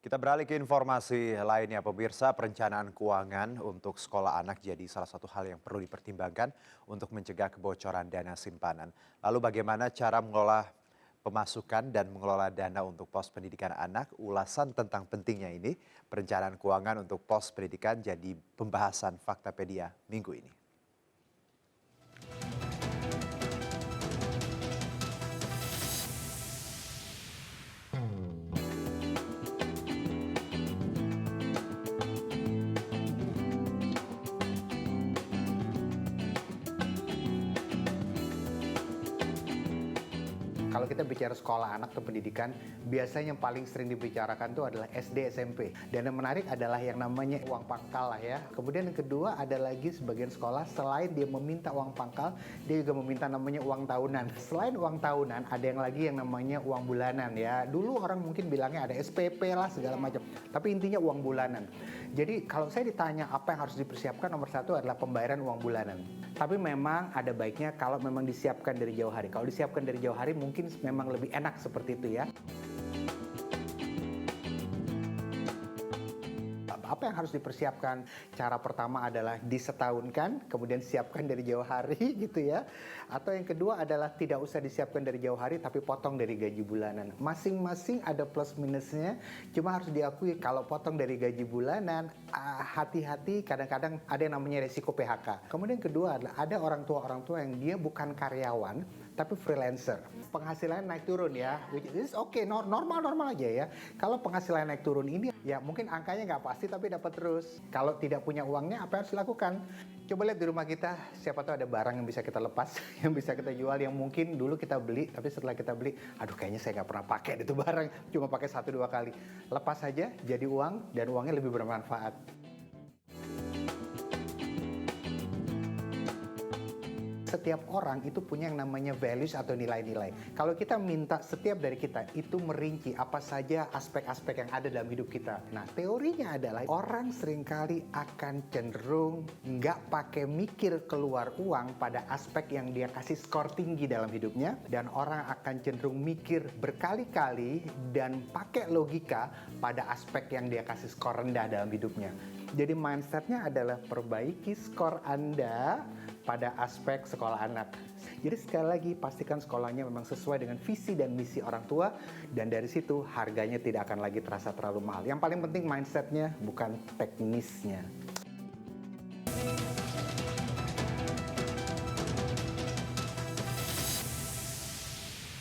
Kita beralih ke informasi lainnya, pemirsa. Perencanaan keuangan untuk sekolah anak jadi salah satu hal yang perlu dipertimbangkan untuk mencegah kebocoran dana simpanan. Lalu bagaimana cara mengelola pemasukan dan mengelola dana untuk pos pendidikan anak? Ulasan tentang pentingnya ini, perencanaan keuangan untuk pos pendidikan jadi pembahasan Faktapedia minggu ini. Kalau kita bicara sekolah anak atau pendidikan, biasanya yang paling sering dibicarakan itu adalah SD, SMP. Dan yang menarik adalah yang namanya uang pangkal lah ya. Kemudian yang kedua ada lagi sebagian sekolah, selain dia meminta uang pangkal, dia juga meminta namanya uang tahunan. Selain uang tahunan, ada yang lagi yang namanya uang bulanan ya. Dulu orang mungkin bilangnya ada SPP lah segala macam. Tapi intinya uang bulanan. Jadi kalau saya ditanya apa yang harus dipersiapkan, nomor satu adalah pembayaran uang bulanan. Tapi memang ada baiknya kalau memang disiapkan dari jauh hari. Kalau disiapkan dari jauh hari mungkin memang lebih enak seperti itu ya. Apa yang harus dipersiapkan? Cara pertama adalah disetahunkan, kemudian siapkan dari jauh hari gitu ya. Atau yang kedua adalah tidak usah disiapkan dari jauh hari tapi potong dari gaji bulanan. Masing-masing ada plus minusnya, cuma harus diakui kalau potong dari gaji bulanan, hati-hati, kadang-kadang ada yang namanya resiko PHK. Kemudian yang kedua adalah ada orang tua yang dia bukan karyawan tapi freelancer. Penghasilannya naik turun ya, which is okay, normal aja ya. Kalau penghasilan naik turun ini ya mungkin angkanya nggak pasti tapi dapat terus. Kalau tidak punya uangnya apa yang harus dilakukan? Coba lihat di rumah kita, siapa tahu ada barang yang bisa kita lepas, yang bisa kita jual, yang mungkin dulu kita beli, tapi setelah kita beli, aduh kayaknya saya nggak pernah pakai itu barang, cuma pakai 1-2 kali. Lepas saja jadi uang dan uangnya lebih bermanfaat. Setiap orang itu punya yang namanya values atau nilai-nilai. Kalau kita minta setiap dari kita itu merinci apa saja aspek-aspek yang ada dalam hidup kita. Nah, teorinya adalah orang seringkali akan cenderung nggak pakai mikir keluar uang pada aspek yang dia kasih skor tinggi dalam hidupnya. Dan orang akan cenderung mikir berkali-kali dan pakai logika pada aspek yang dia kasih skor rendah dalam hidupnya. Jadi mindsetnya adalah perbaiki skor Anda pada aspek sekolah anak. Jadi sekali lagi pastikan sekolahnya memang sesuai dengan visi dan misi orang tua, dan dari situ harganya tidak akan lagi terasa terlalu mahal. Yang paling penting mindsetnya bukan teknisnya.